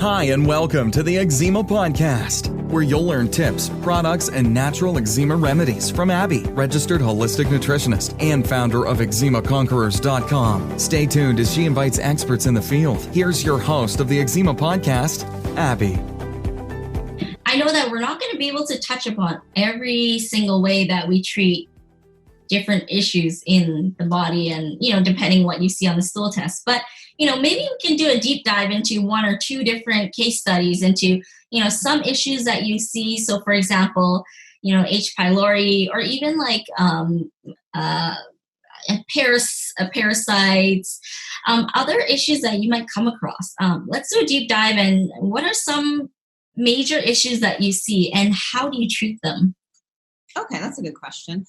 Hi, and welcome to the Eczema Podcast, where you'll learn tips, products, and natural eczema remedies from Abby, registered holistic nutritionist and founder of eczemaconquerors.com. Stay tuned as she invites experts in the field. Here's your host of the Eczema Podcast, Abby. I know that we're not going to be able to touch upon every single way that we treat different issues in the body and, depending what you see on the stool test. But, maybe we can do a deep dive into one or two different case studies into, some issues that you see. So, for example, H. pylori, or even like parasites, other issues that you might come across. Let's do a deep dive. And what are some major issues that you see and how do you treat them? Okay, that's a good question.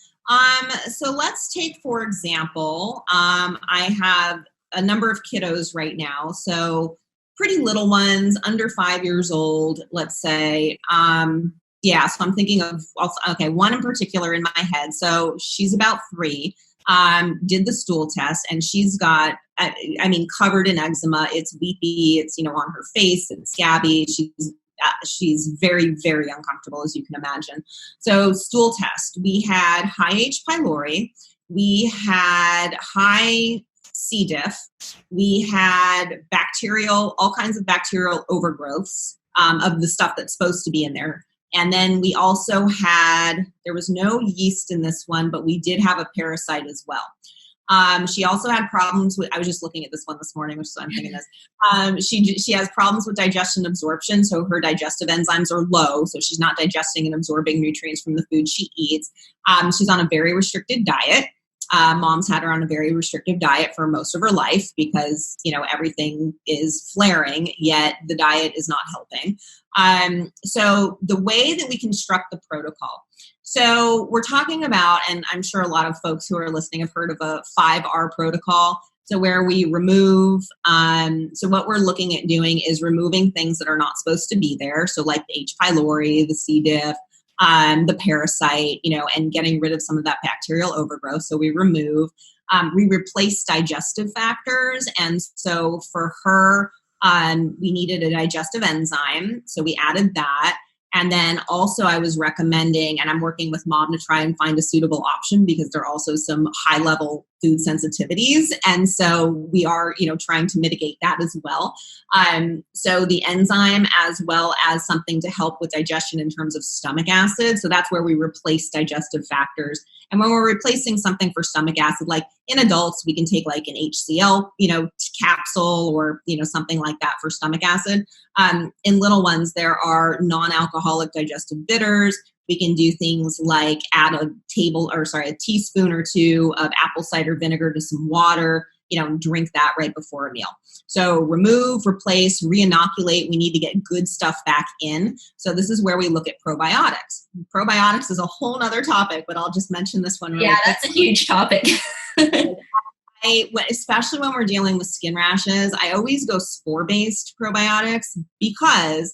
So let's take, for example, I have a number of kiddos right now. So pretty little ones, under 5 years old, let's say. So I'm thinking of, one in particular in my head. So she's about 3, did the stool test, and she's got, covered in eczema. It's weepy, it's, on her face and scabby. She's very, very uncomfortable, as you can imagine. So stool test, we had high H. pylori, we had high C. diff, we had all kinds of bacterial overgrowths of the stuff that's supposed to be in there. And then we also there was no yeast in this one, but we did have a parasite as well. She also had problems with, I was just looking at this one this morning, which is why I'm thinking this. She has problems with digestion absorption, so her digestive enzymes are low, so she's not digesting and absorbing nutrients from the food she eats. She's on a very restricted diet. Mom's had her on a very restrictive diet for most of her life because, everything is flaring, yet the diet is not helping. So the way that we construct the protocol. So we're talking about, and I'm sure a lot of folks who are listening have heard of a 5R protocol. So where we remove, so what we're looking at doing is removing things that are not supposed to be there. So like the H. pylori, the C. diff, the parasite, and getting rid of some of that bacterial overgrowth. So we replace digestive factors. And so for her, we needed a digestive enzyme. So we added that. And then also I was recommending, and I'm working with Mom to try and find a suitable option because there are also some high level food sensitivities. And so we are, trying to mitigate that as well. So the enzyme, as well as something to help with digestion in terms of stomach acid. So that's where we replace digestive factors. And when we're replacing something for stomach acid, like in adults, we can take like an HCl, capsule or, something like that for stomach acid. In little ones, there are non-alcoholic digestive bitters. We can do things like add a teaspoon or 2 of apple cider vinegar to some water, drink that right before a meal. So remove, replace, re-inoculate. We need to get good stuff back in. So this is where we look at probiotics. Probiotics is a whole nother topic, but I'll just mention this one. Yeah, that's a huge topic. Especially when we're dealing with skin rashes, I always go spore-based probiotics because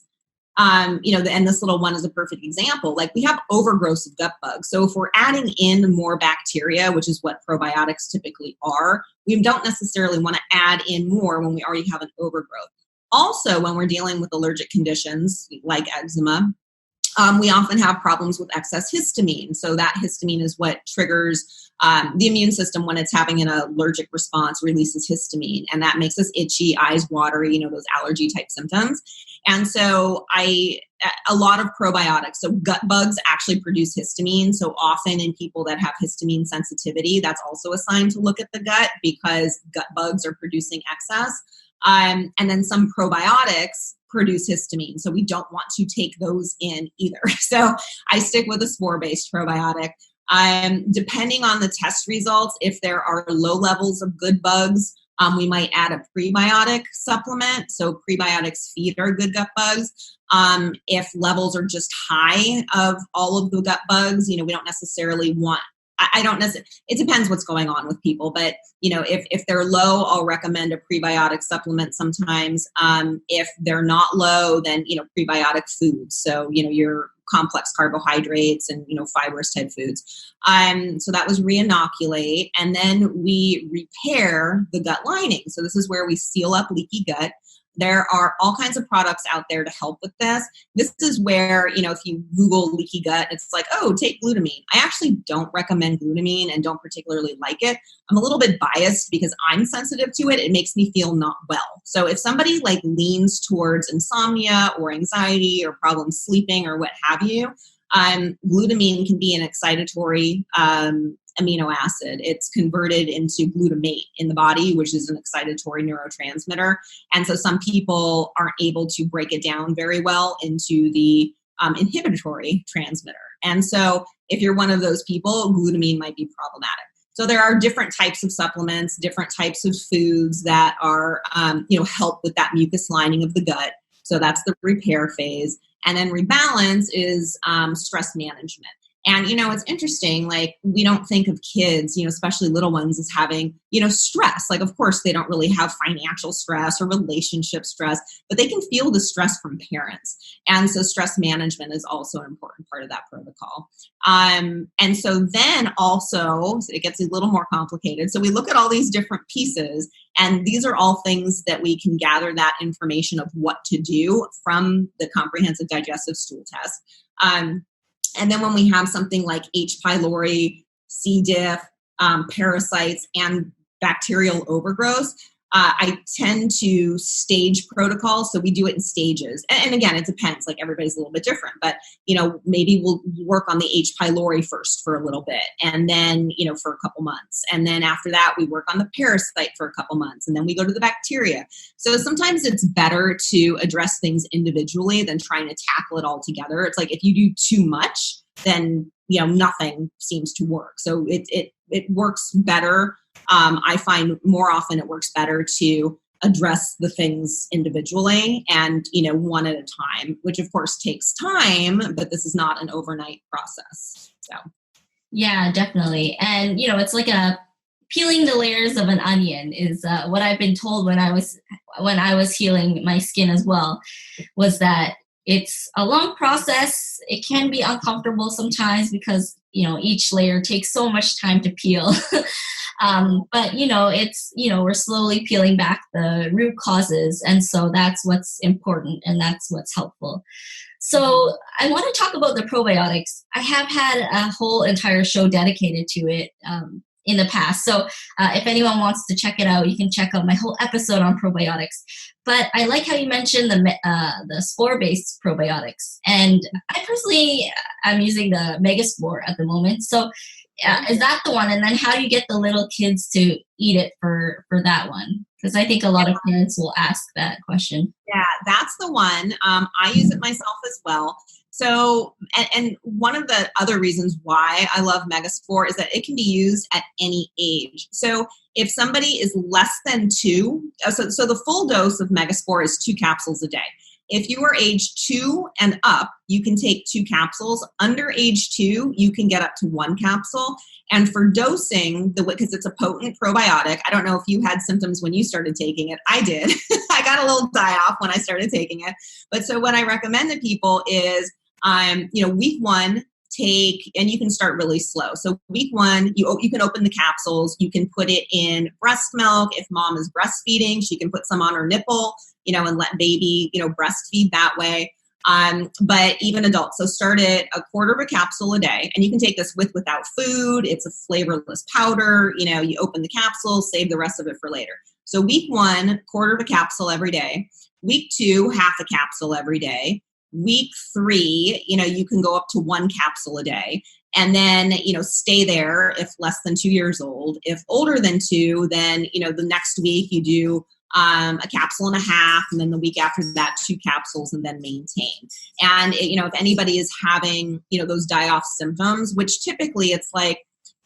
and this little one is a perfect example. Like we have overgrowth of gut bugs. So if we're adding in more bacteria, which is what probiotics typically are, we don't necessarily want to add in more when we already have an overgrowth. Also, when we're dealing with allergic conditions like eczema, we often have problems with excess histamine. So that histamine is what triggers the immune system when it's having an allergic response, releases histamine, and that makes us itchy, eyes watery, those allergy type symptoms. And so a lot of probiotics, so gut bugs actually produce histamine. So often in people that have histamine sensitivity, that's also a sign to look at the gut because gut bugs are producing excess. And then some probiotics produce histamine. So we don't want to take those in either. So I stick with a spore-based probiotic. Depending on the test results, if there are low levels of good bugs, we might add a prebiotic supplement. So prebiotics feed our good gut bugs. If levels are just high of all of the gut bugs, we don't necessarily want, it depends what's going on with people, but if they're low, I'll recommend a prebiotic supplement sometimes. If they're not low, then, prebiotic foods. So, your complex carbohydrates and, fibrous type foods. So that was re-inoculate. And then we repair the gut lining. So this is where we seal up leaky gut. There are all kinds of products out there to help with this. This is where, if you Google leaky gut, it's like, oh, take glutamine. I actually don't recommend glutamine and don't particularly like it. I'm a little bit biased because I'm sensitive to it. It makes me feel not well. So if somebody leans towards insomnia or anxiety or problems sleeping or what have you, glutamine can be an excitatory amino acid. It's converted into glutamate in the body, which is an excitatory neurotransmitter. And so some people aren't able to break it down very well into the inhibitory transmitter. And so if you're one of those people, glutamine might be problematic. So there are different types of supplements, different types of foods that are, help with that mucus lining of the gut. So that's the repair phase. And then rebalance is stress management. And, it's interesting, we don't think of kids, especially little ones, as having, stress. Of course, they don't really have financial stress or relationship stress, but they can feel the stress from parents. And so stress management is also an important part of that protocol. And so then also, it gets a little more complicated. So we look at all these different pieces, and these are all things that we can gather that information of what to do from the comprehensive digestive stool test. And then when we have something like H. pylori, C. diff, parasites, and bacterial overgrowth, I tend to stage protocols. So we do it in stages. And again, it depends. Everybody's a little bit different. But, maybe we'll work on the H. pylori first for a little bit. And then, for a couple months. And then after that, we work on the parasite for a couple months. And then we go to the bacteria. So sometimes it's better to address things individually than trying to tackle it all together. It's if you do too much, then, nothing seems to work. So it works better. I find more often it works better to address the things individually and, one at a time, which of course takes time, but this is not an overnight process. So. Yeah, definitely. And, it's like peeling the layers of an onion is what I've been told when I was healing my skin as well, was that it's a long process. It can be uncomfortable sometimes because, each layer takes so much time to peel. But, it's, we're slowly peeling back the root causes. And so that's what's important and that's what's helpful. So I want to talk about the probiotics. I have had a whole entire show dedicated to it in the past. So if anyone wants to check it out, you can check out my whole episode on probiotics. But I like how you mentioned the spore-based probiotics. And I personally am using the Megaspore at the moment. So is that the one? And then how do you get the little kids to eat it for that one? Because I think a lot of parents will ask that question. Yeah, that's the one. I use it myself as well. So, and one of the other reasons why I love Megaspore is that it can be used at any age. So if somebody is less than 2, so the full dose of Megaspore is 2 capsules a day. If you are age 2 and up, you can take 2 capsules. Under age 2, you can get up to 1 capsule. And for dosing, because it's a potent probiotic, I don't know if you had symptoms when you started taking it. I did. I got a little die-off when I started taking it. But so what I recommend to people is, week 1, and you can start really slow. So week 1, you can open the capsules. You can put it in breast milk. If mom is breastfeeding, she can put some on her nipple, and let baby, breastfeed that way. But even adults. So start it a quarter of a capsule a day. And you can take this without food. It's a flavorless powder. You open the capsule, save the rest of it for later. So week 1, quarter of a capsule every day. Week 2, half a capsule every day. Week 3, you can go up to 1 capsule a day. And then, stay there if less than 2 years old. If older than 2, then, the next week you do a capsule and a half. And then the week after that, 2 capsules and then maintain. And, if anybody is having, those die-off symptoms, which typically it's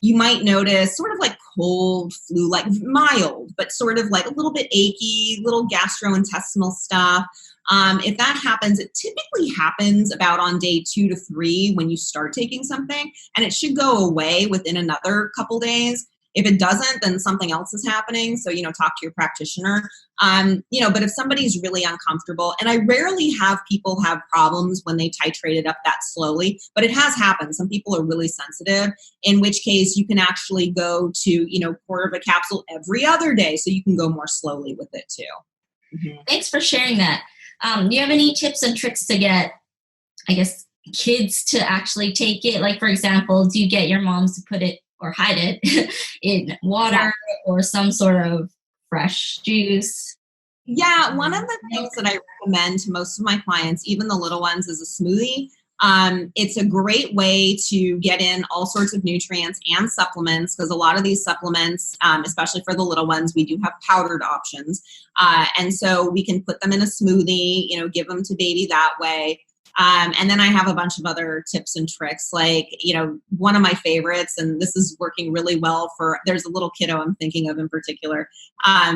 you might notice sort of cold, flu, mild, but sort of a little bit achy, little gastrointestinal stuff. If that happens, it typically happens about on day 2 to 3 when you start taking something, and it should go away within another couple days. If it doesn't, then something else is happening. So, talk to your practitioner. But if somebody's really uncomfortable, and I rarely have people have problems when they titrate it up that slowly, but it has happened. Some people are really sensitive, in which case you can actually go to, quarter of a capsule every other day. So you can go more slowly with it too. Thanks for sharing that. Do you have any tips and tricks to get, I guess, kids to actually take it? Like, for example, do you get your moms to put it or hide it in water or some sort of fresh juice? Yeah, one of the things that I recommend to most of my clients, even the little ones, is a smoothie. It's a great way to get in all sorts of nutrients and supplements, because a lot of these supplements, especially for the little ones, we do have powdered options. And so we can put them in a smoothie, give them to baby that way. And then I have a bunch of other tips and tricks, like, one of my favorites, and this is working really well there's a little kiddo I'm thinking of in particular.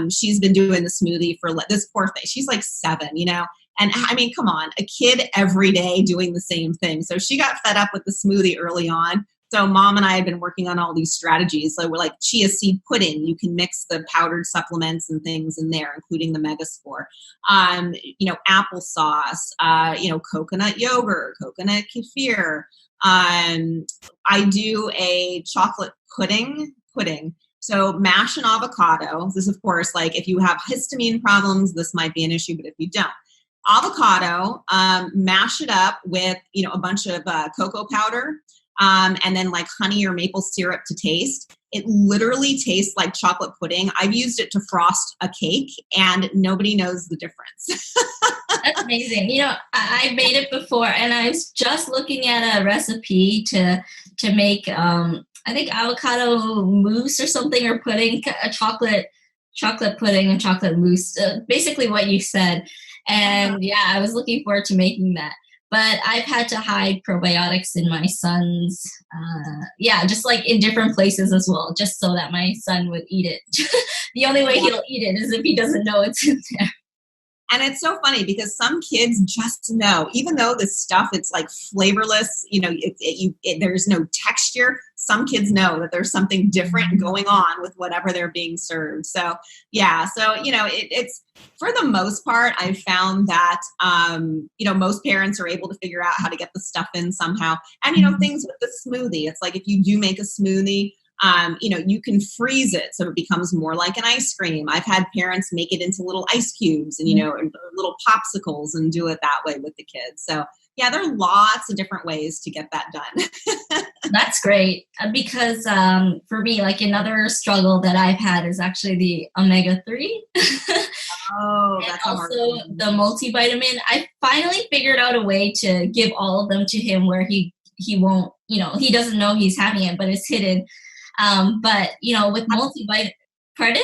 She's been doing the smoothie for this poor thing. She's like 7, and I mean, come on, a kid every day doing the same thing. So she got fed up with the smoothie early on. So mom and I had been working on all these strategies. So we're like chia seed pudding. You can mix the powdered supplements and things in there, including the Megaspore. Applesauce, coconut yogurt, coconut kefir. I do a chocolate pudding. So mash an avocado. This, of course, like if you have histamine problems, this might be an issue, but if you don't, avocado, mash it up with, a bunch of cocoa powder. And then like honey or maple syrup to taste. It literally tastes like chocolate pudding. I've used it to frost a cake and nobody knows the difference. That's amazing. I made it before, and I was just looking at a recipe to make, I think avocado mousse or something, or pudding, a chocolate pudding and chocolate mousse, basically what you said. And yeah, I was looking forward to making that. But I've had to hide probiotics in my son's, just like in different places as well, just so that my son would eat it. The only way he'll eat it is if he doesn't know it's in there. And it's so funny because some kids just know, even though this stuff, it's like flavorless, there's no texture. Some kids know that there's something different going on with whatever they're being served. So, it's for the most part, I've found that, most parents are able to figure out how to get the stuff in somehow. And, things with the smoothie, it's like if you do make a smoothie, you can freeze it so it becomes more like an ice cream. I've had parents make it into little ice cubes and, and little popsicles and do it that way with the kids. So yeah, there are lots of different ways to get that done. That's great. Because for me, like another struggle that I've had is actually the omega-3. Oh, that's also the multivitamin. I finally figured out a way to give all of them to him where he won't, he doesn't know he's having it, but it's hidden. But with multivitamin, pardon?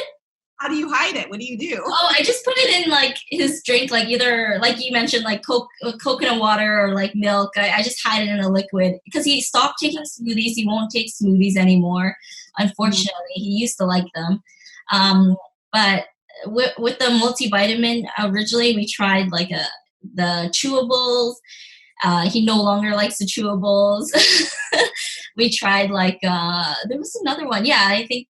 How do you hide it? What do you do? Oh, I just put it in like his drink, like either like you mentioned, like coconut water or like milk. I just hide it in a liquid because he stopped taking smoothies. He won't take smoothies anymore. Unfortunately, he used to like them. But with the multivitamin, originally we tried like the chewables. He no longer likes the chewables. We tried like, there was another one. Yeah, I think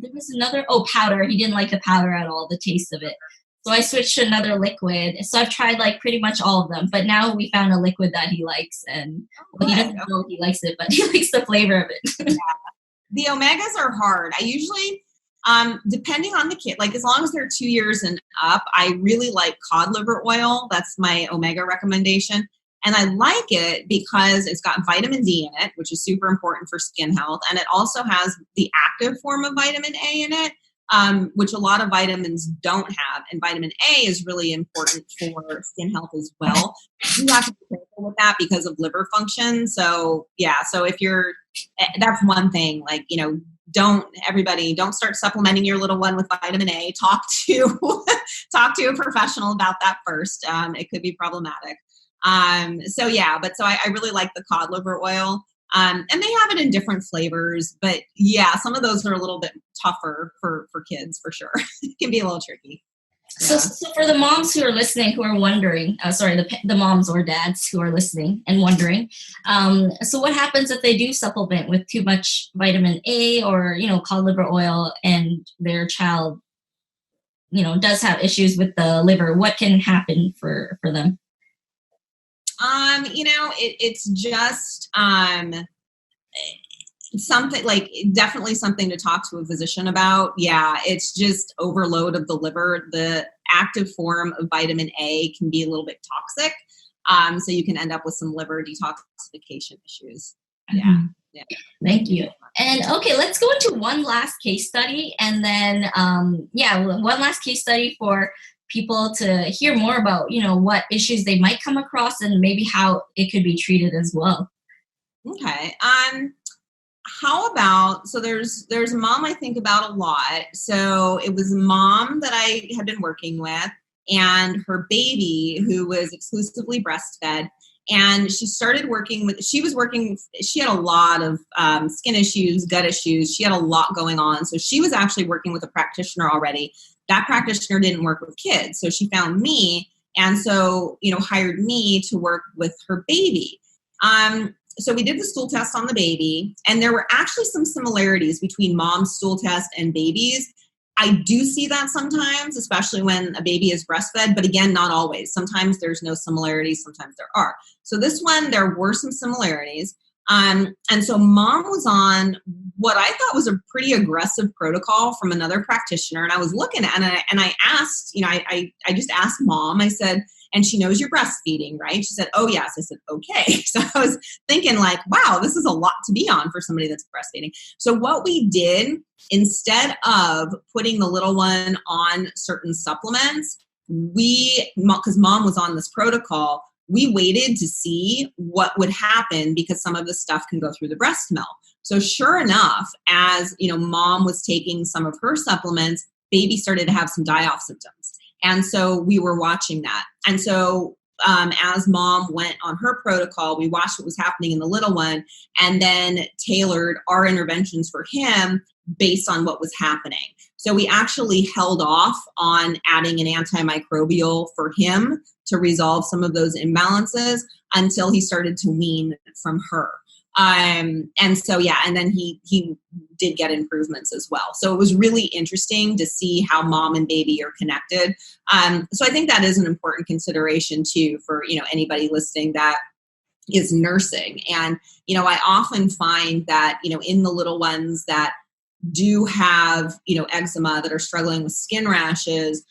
there was another, powder. He didn't like the powder at all, the taste of it. So I switched to another liquid. So I've tried like pretty much all of them, but now we found a liquid that he likes, and he doesn't know he likes it, but he likes the flavor of it. Yeah. The omegas are hard. I usually, depending on the kid, like as long as they're 2 years and up, I really like cod liver oil. That's my omega recommendation. And I like it because it's got vitamin D in it, which is super important for skin health. And it also has the active form of vitamin A in it, which a lot of vitamins don't have. And vitamin A is really important for skin health as well. You have to be careful with that because of liver function. So yeah, so that's one thing, like, don't start supplementing your little one with vitamin A. Talk to a professional about that first. It could be problematic. So I really like the cod liver oil. And they have it in different flavors, but yeah, some of those are a little bit tougher for kids for sure. It can be a little tricky. Yeah. So for the moms who are listening, who are wondering, the moms or dads who are listening and wondering, so what happens if they do supplement with too much vitamin A or, cod liver oil, and their child, does have issues with the liver? What can happen for them? It's just something like definitely something to talk to a physician about. Yeah, it's just overload of the liver. The active form of vitamin A can be a little bit toxic. So you can end up with some liver detoxification issues. Yeah. Yeah. Thank you. And okay, let's go into one last case study, and then one last case study for people to hear more about, what issues they might come across and maybe how it could be treated as well. Okay. How about, so there's a mom I think about a lot. So it was a mom that I had been working with and her baby who was exclusively breastfed. And she started she had a lot of skin issues, gut issues. She had a lot going on. So she was actually working with a practitioner already. That practitioner didn't work with kids. So she found me and so, hired me to work with her baby. So we did the stool test on the baby, and there were actually some similarities between mom's stool test and baby's. I do see that sometimes, especially when a baby is breastfed, but again, not always. Sometimes there's no similarities, sometimes there are. So this one, there were some similarities. And so mom was on what I thought was a pretty aggressive protocol from another practitioner. And I was looking at it and I asked, I just asked mom, I said, and she knows you're breastfeeding, right? She said, oh yes. I said, okay. So I was thinking like, wow, this is a lot to be on for somebody that's breastfeeding. So what we did, instead of putting the little one on certain supplements, because mom was on this protocol, we waited to see what would happen because some of the stuff can go through the breast milk. So sure enough, as mom was taking some of her supplements, baby started to have some die-off symptoms. And so we were watching that. And so as mom went on her protocol, we watched what was happening in the little one and then tailored our interventions for him based on what was happening. So we actually held off on adding an antimicrobial for him to resolve some of those imbalances until he started to wean from her. And so, and then he did get improvements as well. So it was really interesting to see how mom and baby are connected. So I think that is an important consideration too for, anybody listening that is nursing. And, I often find that, in the little ones that do have, eczema, that are struggling with skin rashes,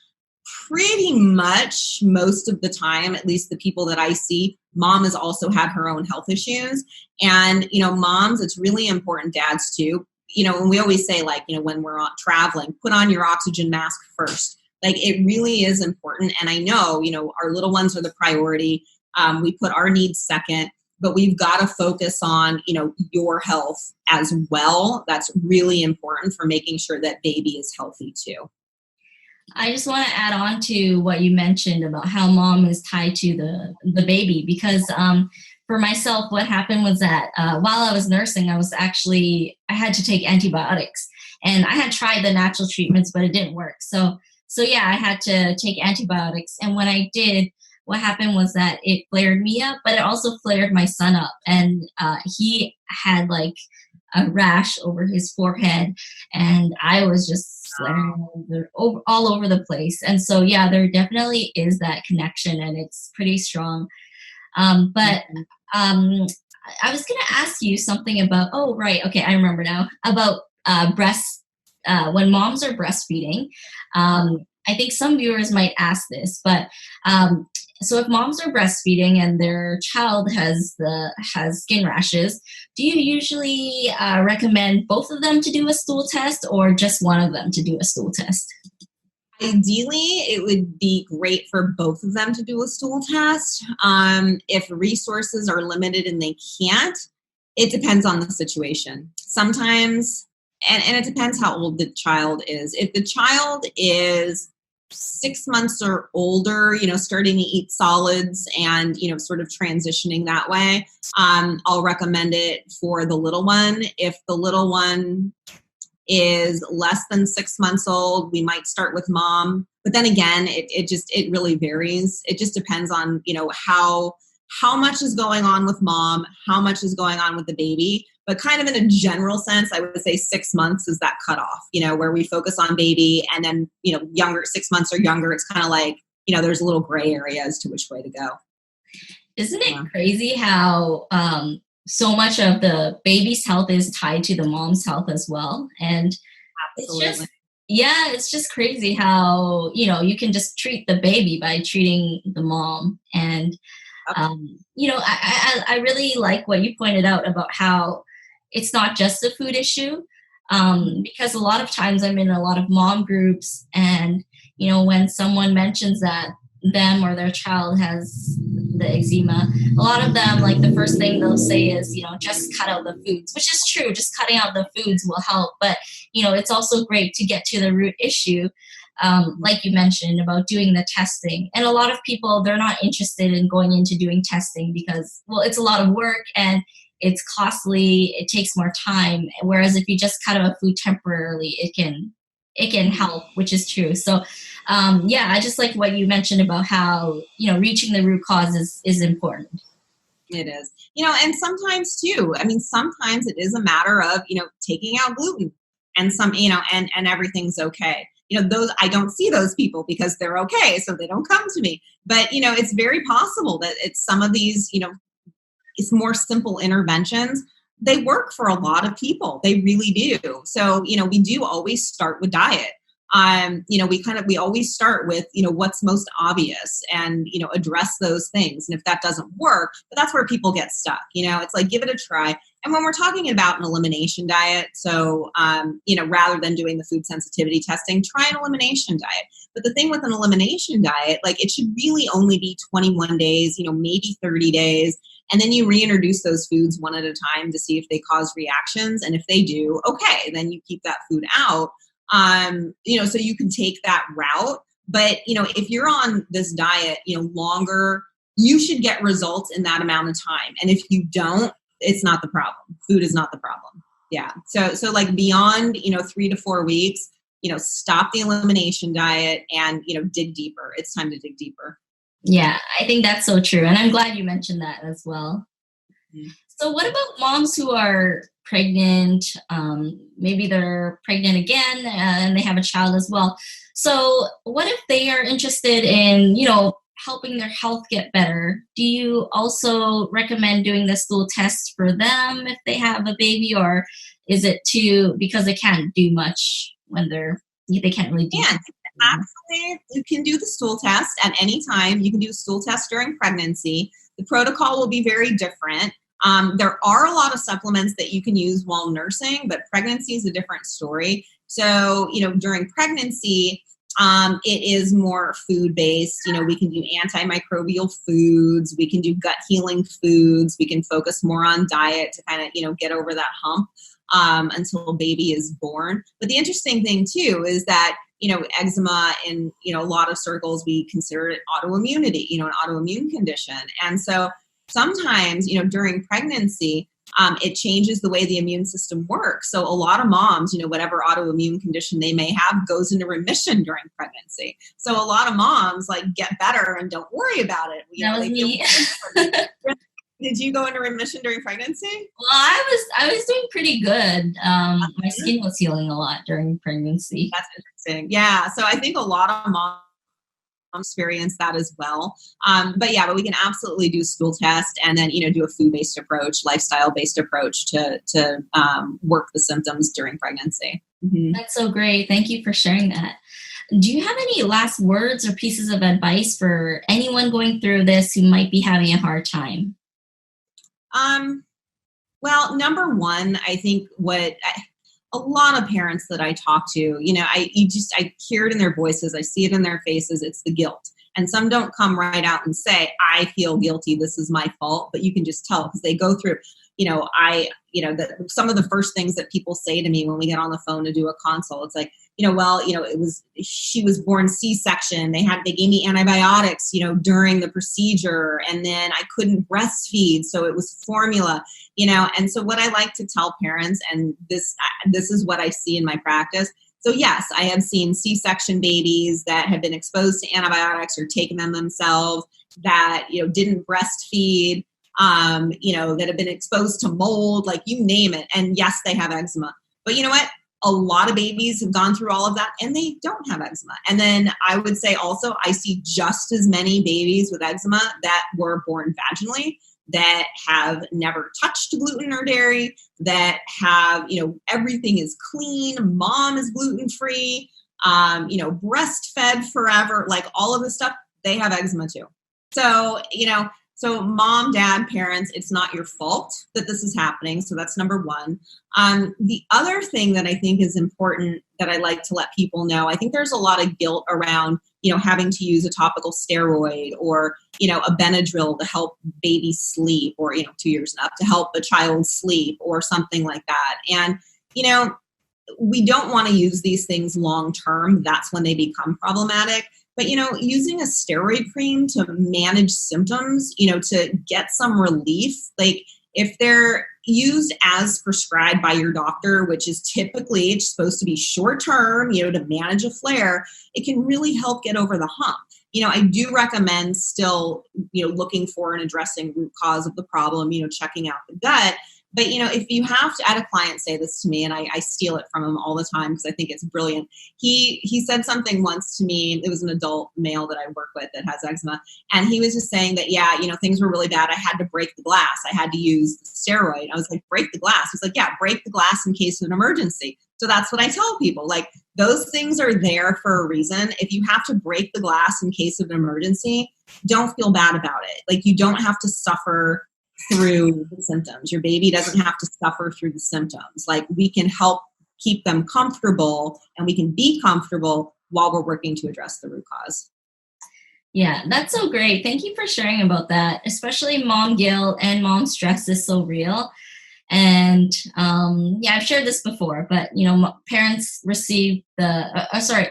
pretty much most of the time, at least the people that I see, mom has also had her own health issues. And, moms, it's really important, dads too, and we always say like, when we're traveling, put on your oxygen mask first. Like it really is important. And I know, our little ones are the priority. We put our needs second, but we've got to focus on, your health as well. That's really important for making sure that baby is healthy too. I just want to add on to what you mentioned about how mom is tied to the baby, because for myself, what happened was that while I was nursing, I had to take antibiotics, and I had tried the natural treatments, but it didn't work. So I had to take antibiotics. And when I did, what happened was that it flared me up, but it also flared my son up. And he had like a rash over his forehead, and I was just flaring all over the place. And so, there definitely is that connection, and it's pretty strong. But I was going to ask you something about, I remember now, about when moms are breastfeeding. I think some viewers might ask this, but so if moms are breastfeeding and their child has skin rashes, do you usually recommend both of them to do a stool test or just one of them to do a stool test? Ideally, it would be great for both of them to do a stool test. If resources are limited and they can't, it depends on the situation. Sometimes, and it depends how old the child is. If the child is 6 months or older, starting to eat solids and, sort of transitioning that way, I'll recommend it for the little one. If the little one is less than 6 months old, we might start with mom. But then again, it really varies. It just depends on, how much is going on with mom, how much is going on with the baby. But kind of in a general sense, I would say 6 months is that cutoff, where we focus on baby, and then, younger, 6 months or younger, it's kind of like, there's a little gray area as to which way to go. Isn't it crazy how so much of the baby's health is tied to the mom's health as well? And Absolutely. Yeah, it's just crazy how, you can just treat the baby by treating the mom. And, I really like what you pointed out about how it's not just a food issue. Because a lot of times I'm in a lot of mom groups, and, when someone mentions that them or their child has the eczema, a lot of them, like, the first thing they'll say is, just cut out the foods, which is true. Just cutting out the foods will help. But, it's also great to get to the root issue, like you mentioned, about doing the testing. And a lot of people, they're not interested in going into doing testing because, well, it's a lot of work and it's costly. It takes more time. Whereas if you just cut out a food temporarily, it can help, which is true. So, I just like what you mentioned about how, reaching the root cause is important. It is, and sometimes too, sometimes it is a matter of, taking out gluten and and everything's okay. Those, I don't see those people because they're okay, so they don't come to me. But, it's very possible that it's some of these, it's more simple interventions. They work for a lot of people. They really do. So, we do always start with diet. We always start with, what's most obvious and, address those things. And if that doesn't work, but that's where people get stuck. It's like, give it a try. And when we're talking about an elimination diet, so, rather than doing the food sensitivity testing, try an elimination diet. But the thing with an elimination diet, like, it should really only be 21 days, maybe 30 days. And then you reintroduce those foods one at a time to see if they cause reactions. And if they do, okay, then you keep that food out. So you can take that route. But, if you're on this diet, longer, you should get results in that amount of time. And if you don't, it's not the problem. Food is not the problem. Yeah. So like beyond, 3 to 4 weeks, stop the elimination diet and, dig deeper. It's time to dig deeper. Yeah, I think that's so true. And I'm glad you mentioned that as well. Mm-hmm. So what about moms who are pregnant? Maybe they're pregnant again and they have a child as well. So what if they are interested in, helping their health get better? Do you also recommend doing the stool test for them if they have a baby, or is it because they can't do much when they can't really do anything? Absolutely. You can do the stool test at any time. You can do a stool test during pregnancy. The protocol will be very different. There are a lot of supplements that you can use while nursing, but pregnancy is a different story. So, during pregnancy, it is more food-based. We can do antimicrobial foods. We can do gut healing foods. We can focus more on diet to kind of, get over that hump until a baby is born. But the interesting thing too is that, eczema in, a lot of circles, we consider it autoimmunity, an autoimmune condition. And so sometimes, during pregnancy, it changes the way the immune system works. So a lot of moms, whatever autoimmune condition they may have goes into remission during pregnancy. So a lot of moms get better and don't worry about it. That was me. Did you go into remission during pregnancy? Well, I was doing pretty good. My skin was healing a lot during pregnancy. That's interesting. Yeah. So I think a lot of moms experience that as well. But we can absolutely do stool test and then, do a food-based approach, lifestyle-based approach to work the symptoms during pregnancy. Mm-hmm. That's so great. Thank you for sharing that. Do you have any last words or pieces of advice for anyone going through this who might be having a hard time? Well, number one, I think a lot of parents that I talk to, I hear it in their voices. I see it in their faces. It's the guilt. And some don't come right out and say, I feel guilty. This is my fault. But you can just tell because they go through, some of the first things that people say to me when we get on the phone to do a consult, it's like, she was born C-section. They gave me antibiotics, during the procedure, and then I couldn't breastfeed. So it was formula, and so what I like to tell parents, and this is what I see in my practice. So yes, I have seen C-section babies that have been exposed to antibiotics or taken them themselves that, didn't breastfeed, that have been exposed to mold, you name it. And yes, they have eczema. But you know what? a lot of babies have gone through all of that and they don't have eczema. And then I would say also, I see just as many babies with eczema that were born vaginally, that have never touched gluten or dairy, that have, everything is clean, mom is gluten-free, breastfed forever, like all of this stuff, they have eczema too. So, so mom, dad, parents, it's not your fault that this is happening. So that's number one. The other thing that I think is important that I like to let people know, I think there's a lot of guilt around, having to use a topical steroid or, a Benadryl to help baby sleep or, 2 years and up to help a child sleep or something like that. And, we don't want to use these things long term. That's when they become problematic. But, using a steroid cream to manage symptoms, to get some relief, like if they're used as prescribed by your doctor, which is typically it's supposed to be short term, to manage a flare, it can really help get over the hump. I do recommend still, looking for and addressing root cause of the problem, checking out the gut. But, if you have to, I had a client say this to me, and I steal it from him all the time because I think it's brilliant. He said something once to me. It was an adult male that I work with that has eczema. And he was just saying that, things were really bad. I had to break the glass. I had to use the steroid. I was like, break the glass? He's like, yeah, break the glass in case of an emergency. So that's what I tell people. Like, those things are there for a reason. If you have to break the glass in case of an emergency, don't feel bad about it. Like, you don't have to suffer through the symptoms. Your baby doesn't have to suffer through the symptoms. Like, we can help keep them comfortable and we can be comfortable while we're working to address the root cause. Yeah, that's so great. Thank you for sharing about that. Especially mom guilt and mom stress is so real. And I've shared this before, but parents receive having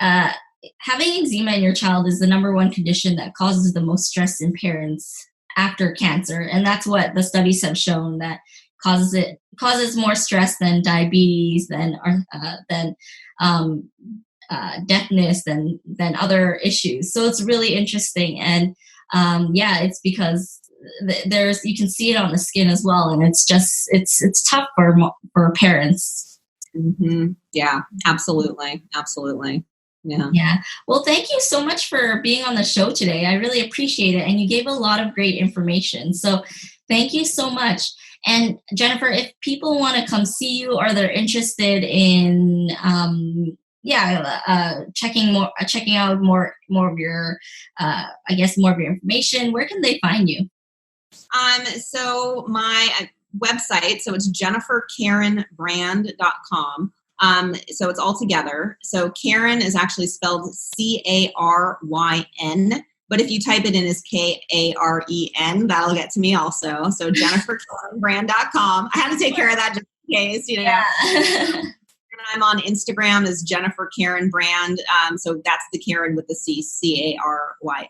eczema in your child is the number one condition that causes the most stress in parents after cancer. And that's what the studies have shown, that causes more stress than diabetes, than deafness, than other issues. So it's really interesting. And it's because you can see it on the skin as well. And it's just, it's tough for parents. Mm-hmm. Yeah, absolutely. Absolutely. Yeah. Well, thank you so much for being on the show today. I really appreciate it. And you gave a lot of great information. So thank you so much. And Jennifer, if people want to come see you or they're interested in, checking out more of your, more of your information, where can they find you? So my website, so it's jennifercarynbrand.com. So it's all together. So Caryn is actually spelled Caryn, but if you type it in as Karen, that'll get to me also. So jennifercarynbrand.com. I had to take care of that just in case, Yeah. And I'm on Instagram as Jennifer Caryn Brand. So that's the Caryn with the C, Caryn.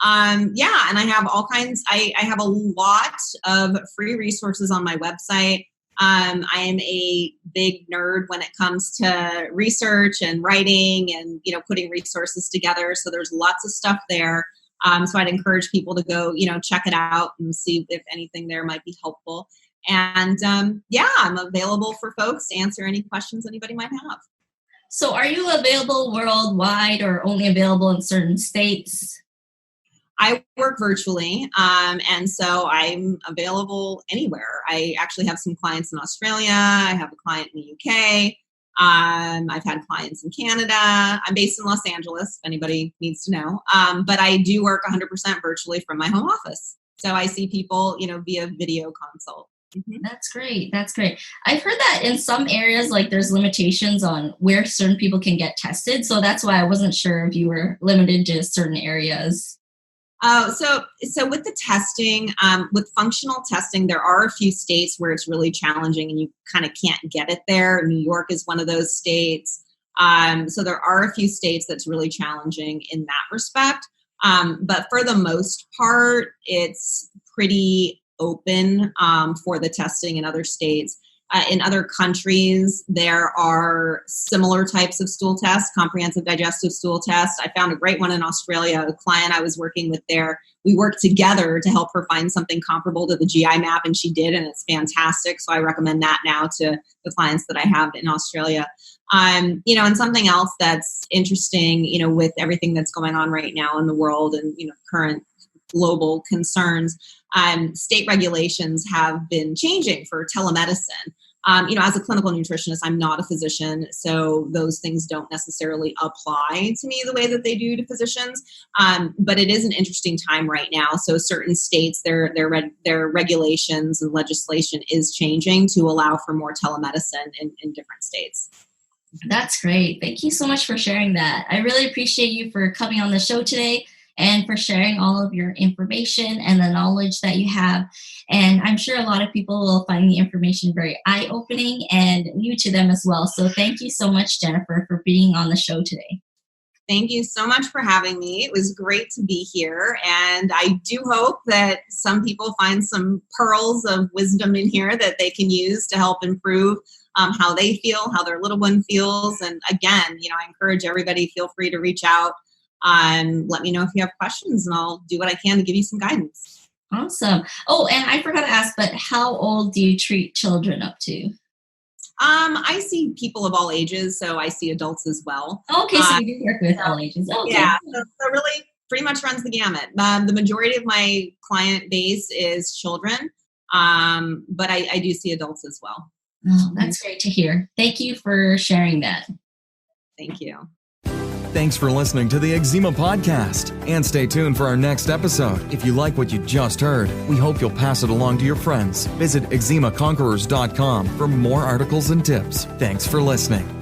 And I have all kinds, I have a lot of free resources on my website. I am a big nerd when it comes to research and writing and, putting resources together. So there's lots of stuff there. So I'd encourage people to go, check it out and see if anything there might be helpful. And I'm available for folks to answer any questions anybody might have. So are you available worldwide or only available in certain states? I work virtually, and so I'm available anywhere. I actually have some clients in Australia. I have a client in the UK. I've had clients in Canada. I'm based in Los Angeles, if anybody needs to know. But I do work 100% virtually from my home office. So I see people, via video consult. Mm-hmm. That's great. That's great. I've heard that in some areas, like there's limitations on where certain people can get tested. So that's why I wasn't sure if you were limited to certain areas. So with the testing, with functional testing, there are a few states where it's really challenging and you kind of can't get it there. New York is one of those states. So there are a few states that's really challenging in that respect. But for the most part, it's pretty open for the testing in other states. In other countries, there are similar types of stool tests, comprehensive digestive stool test. I found a great one in Australia. A client I was working with there, we worked together to help her find something comparable to the GI map, and she did, and it's fantastic. So I recommend that now to the clients that I have in Australia. And something else that's interesting, with everything that's going on right now in the world and, current global concerns, state regulations have been changing for telemedicine. As a clinical nutritionist, I'm not a physician, so those things don't necessarily apply to me the way that they do to physicians. But it is an interesting time right now. So certain states, their regulations and legislation is changing to allow for more telemedicine in different states. That's great. Thank you so much for sharing that. I really appreciate you for coming on the show today and for sharing all of your information and the knowledge that you have. And I'm sure a lot of people will find the information very eye-opening and new to them as well. So thank you so much, Jennifer, for being on the show today. Thank you so much for having me. It was great to be here. And I do hope that some people find some pearls of wisdom in here that they can use to help improve how they feel, how their little one feels. And again, I encourage everybody, feel free to reach out. Let me know if you have questions, and I'll do what I can to give you some guidance. Awesome. Oh, and I forgot to ask, but how old do you treat children up to? I see people of all ages, so I see adults as well. Okay, so you do work with all ages. Okay. Yeah, so really pretty much runs the gamut. The majority of my client base is children, but I do see adults as well. Oh, that's great to hear. Thank you for sharing that. Thank you. Thanks for listening to the Eczema Podcast. And stay tuned for our next episode. If you like what you just heard, we hope you'll pass it along to your friends. Visit eczema-conquerors.com for more articles and tips. Thanks for listening.